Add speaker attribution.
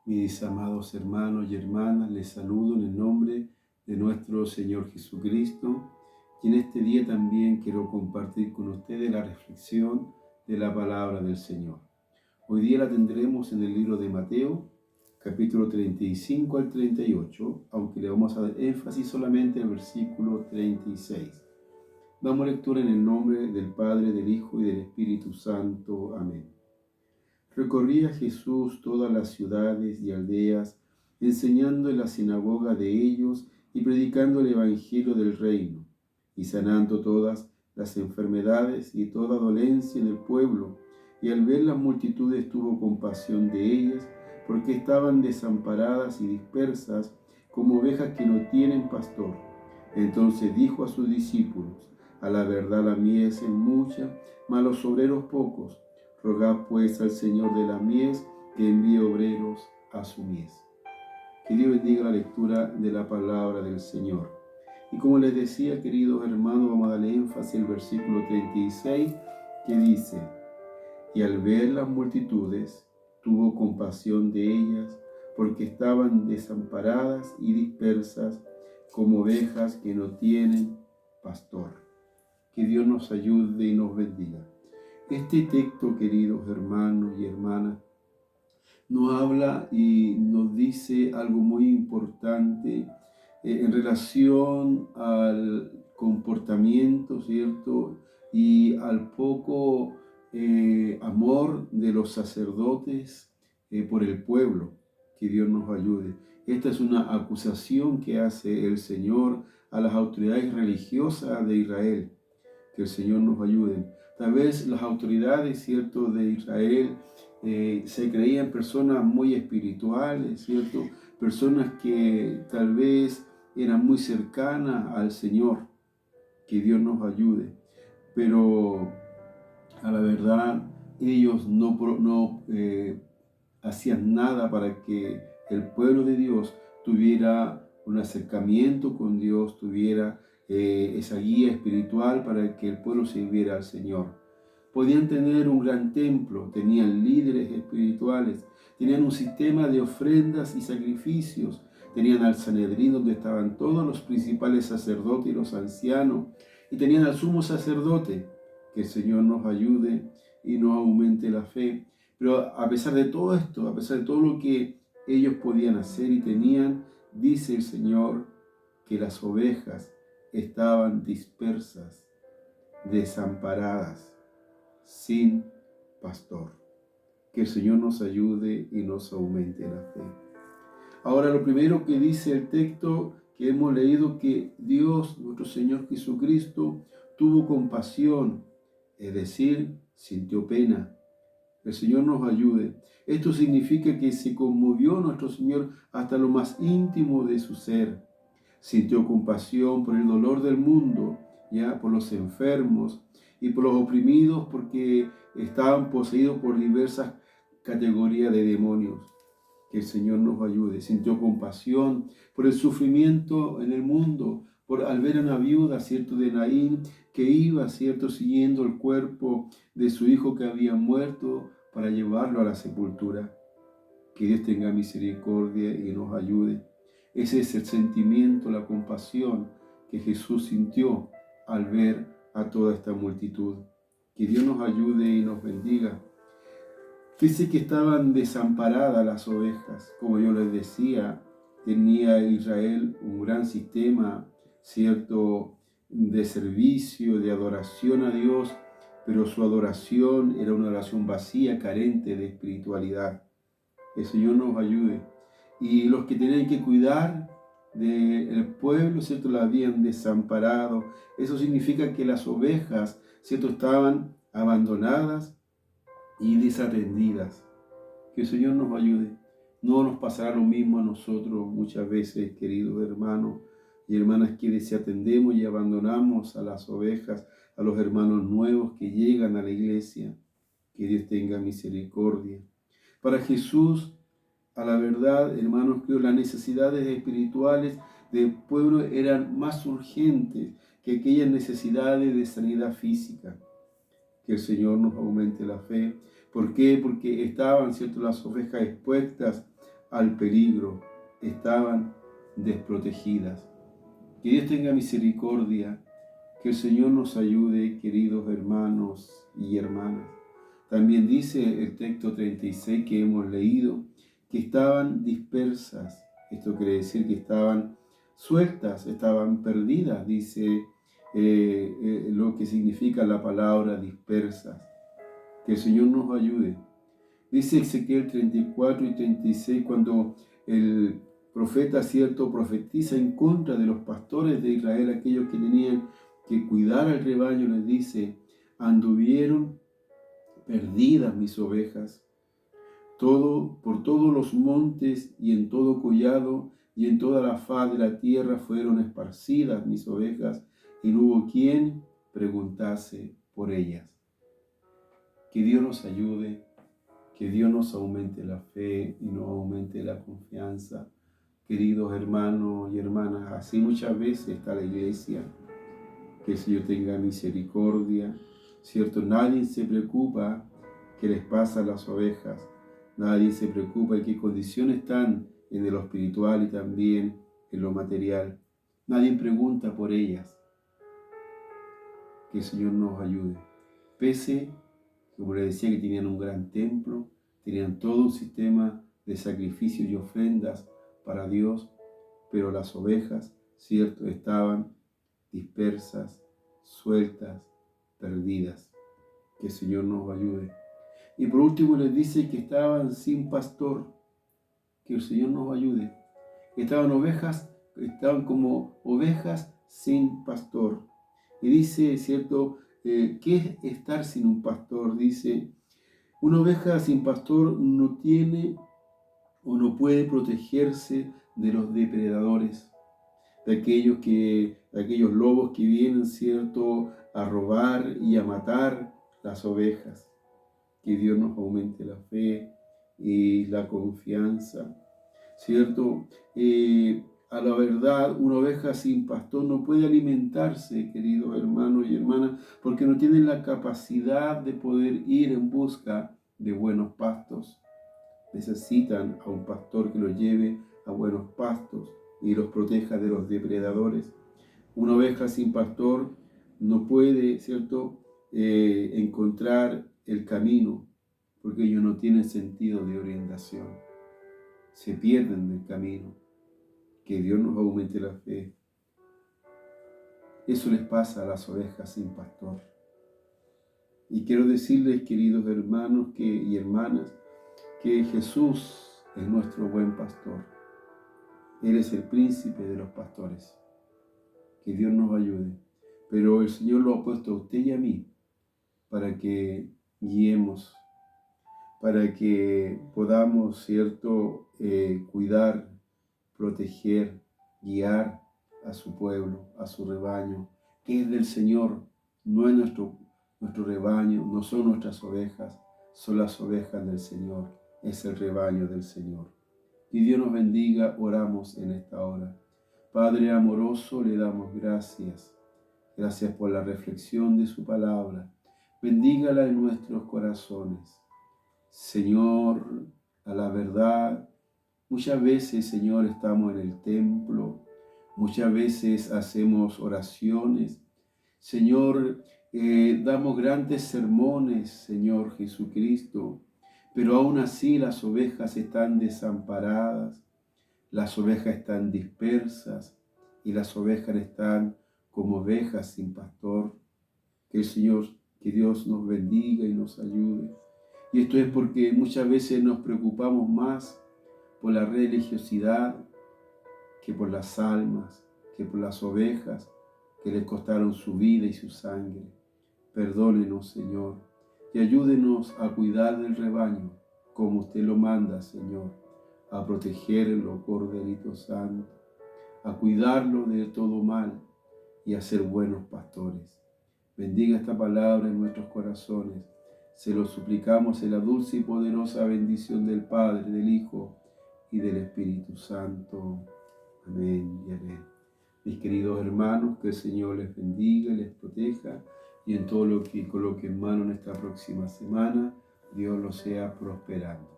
Speaker 1: Mis amados hermanos y hermanas, les saludo en el nombre de nuestro Señor Jesucristo. Y en este día también quiero compartir con ustedes la reflexión de la palabra del Señor. Hoy día la tendremos en el libro de Mateo, capítulo 35 al 38, aunque le vamos a dar énfasis solamente al versículo 36. Damos lectura en el nombre del Padre, del Hijo y del Espíritu Santo. Amén. Recorría Jesús todas las ciudades y aldeas, enseñando en la sinagoga de ellos y predicando el evangelio del reino, y sanando todas las enfermedades y toda dolencia en el pueblo. Y al ver las multitudes tuvo compasión de ellas, porque estaban desamparadas y dispersas como ovejas que no tienen pastor. Entonces dijo a sus discípulos: a la verdad la mies es mucha, mas los obreros pocos. Rogad pues al Señor de la mies que envíe obreros a su mies. Que Dios bendiga la lectura de la palabra del Señor. Y como les decía, queridos hermanos, vamos a darle énfasis al versículo 36, que dice: y al ver las multitudes, tuvo compasión de ellas, porque estaban desamparadas y dispersas como ovejas que no tienen pastor. Que Dios nos ayude y nos bendiga. Este texto, queridos hermanos y hermanas, nos habla y nos dice algo muy importante en relación al comportamiento, ¿cierto? Y al poco amor de los sacerdotes por el pueblo. Que Dios nos ayude. Esta es una acusación que hace el Señor a las autoridades religiosas de Israel. Que el Señor nos ayude. Tal vez las autoridades, ¿cierto?, de Israel se creían personas muy espirituales, ¿cierto? Personas que tal vez eran muy cercanas al Señor. Que Dios nos ayude. Pero a la verdad ellos no hacían nada para que el pueblo de Dios tuviera un acercamiento con Dios, tuviera esa guía espiritual para que el pueblo sirviera al Señor. Podían tener un gran templo, tenían líderes espirituales, tenían un sistema de ofrendas y sacrificios, tenían al Sanedrín donde estaban todos los principales sacerdotes y los ancianos, y tenían al sumo sacerdote. Que el Señor nos ayude y nos aumente la fe. Pero a pesar de todo esto, a pesar de todo lo que ellos podían hacer y tenían, dice el Señor que las ovejas estaban dispersas, desamparadas, sin pastor. Que el Señor nos ayude y nos aumente la fe. Ahora, lo primero que dice el texto que hemos leído, que Dios, nuestro Señor Jesucristo, tuvo compasión, es decir, sintió pena. El Señor nos ayude. Esto significa que se conmovió nuestro Señor hasta lo más íntimo de su ser. Sintió compasión por el dolor del mundo, ya por los enfermos y por los oprimidos, porque estaban poseídos por diversas categorías de demonios. Que el Señor nos ayude. Sintió compasión por el sufrimiento en el mundo, al ver a una viuda, ¿cierto?, de Naín, que iba, ¿cierto?, siguiendo el cuerpo de su hijo que había muerto para llevarlo a la sepultura. Que Dios tenga misericordia y nos ayude. Ese es el sentimiento, la compasión que Jesús sintió al ver a toda esta multitud. Que Dios nos ayude y nos bendiga. Dice que estaban desamparadas las ovejas. Como yo les decía, tenía Israel un gran sistema, ¿cierto?, de servicio, de adoración a Dios, pero su adoración era una adoración vacía, carente de espiritualidad. El Señor nos ayude. Y los que tenían que cuidar del pueblo, ¿cierto?, la habían desamparado. Eso significa que las ovejas, ¿cierto?, estaban abandonadas y desatendidas. Que el Señor nos ayude. No nos pasará lo mismo a nosotros muchas veces, queridos hermanos y hermanas, que desatendemos y abandonamos a las ovejas, a los hermanos nuevos que llegan a la iglesia. Que Dios tenga misericordia. Para Jesús, a la verdad, hermanos, creo las necesidades espirituales del pueblo eran más urgentes que aquellas necesidades de sanidad física. Que el Señor nos aumente la fe. ¿Por qué? Porque estaban, ¿cierto?, las ovejas expuestas al peligro, estaban desprotegidas. Que Dios tenga misericordia, que el Señor nos ayude, queridos hermanos y hermanas. También dice el texto 36 que hemos leído, que estaban dispersas. Esto quiere decir que estaban sueltas, estaban perdidas, dice lo que significa la palabra dispersas. Que el Señor nos ayude. Dice Ezequiel 34 y 36, cuando el profeta cierto profetiza en contra de los pastores de Israel, aquellos que tenían que cuidar al rebaño, les dice, anduvieron perdidas mis ovejas, por todos los montes y en todo collado y en toda la faz de la tierra fueron esparcidas mis ovejas, y no hubo quien preguntase por ellas. Que Dios nos ayude, que Dios nos aumente la fe y nos aumente la confianza. Queridos hermanos y hermanas, así muchas veces está la iglesia. Que el Señor tenga misericordia, ¿cierto? Nadie se preocupa qué les pasa a las ovejas. Nadie se preocupa en qué condiciones están en lo espiritual y también en lo material. Nadie pregunta por ellas. Que el Señor nos ayude. Pese, como les decía, que tenían un gran templo, tenían todo un sistema de sacrificios y ofrendas para Dios, pero las ovejas, ¿cierto?, estaban dispersas, sueltas, perdidas. Que el Señor nos ayude. Y por último les dice que estaban sin pastor. Que el Señor nos ayude. Estaban como ovejas sin pastor. Y dice, ¿cierto?, ¿qué es estar sin un pastor? Dice, una oveja sin pastor no tiene o no puede protegerse de los depredadores, de aquellos lobos que vienen, ¿cierto?, a robar y a matar las ovejas. Que Dios nos aumente la fe y la confianza, ¿cierto? A la verdad, una oveja sin pastor no puede alimentarse, queridos hermanos y hermanas, porque no tienen la capacidad de poder ir en busca de buenos pastos. Necesitan a un pastor que los lleve a buenos pastos y los proteja de los depredadores. Una oveja sin pastor no puede, ¿cierto?, encontrar el camino, porque ellos no tienen sentido de orientación. Se pierden del camino. Que Dios nos aumente la fe. Eso les pasa a las ovejas sin pastor. Y quiero decirles, queridos hermanos y hermanas, que Jesús es nuestro buen pastor. Él es el príncipe de los pastores. Que Dios nos ayude. Pero el Señor lo ha puesto a usted y a mí para que guiemos, para que podamos, ¿cierto?, cuidar, proteger, guiar a su pueblo, a su rebaño, que es del Señor. No es nuestro rebaño, no son nuestras ovejas, son las ovejas del Señor, es el rebaño del Señor. Que Dios nos bendiga, oramos en esta hora. Padre amoroso, le damos gracias. Gracias por la reflexión de su palabra. Bendígala en nuestros corazones. Señor, a la verdad, muchas veces, Señor, estamos en el templo, muchas veces hacemos oraciones. Señor, damos grandes sermones, Señor Jesucristo, pero aún así las ovejas están desamparadas, las ovejas están dispersas y las ovejas están como ovejas sin pastor. Que el Señor, que Dios nos bendiga y nos ayude. Y esto es porque muchas veces nos preocupamos más por la religiosidad que por las almas, que por las ovejas que les costaron su vida y su sangre. Perdónenos, Señor, y ayúdenos a cuidar del rebaño como usted lo manda, Señor, a protegerlo, Corderito Santo, a cuidarlo de todo mal y a ser buenos pastores. Bendiga esta palabra en nuestros corazones. Se lo suplicamos en la dulce y poderosa bendición del Padre, del Hijo y del Espíritu Santo. Amén y amén. Mis queridos hermanos, que el Señor les bendiga y les proteja, y en todo lo que coloque en mano en esta próxima semana, Dios los sea prosperando.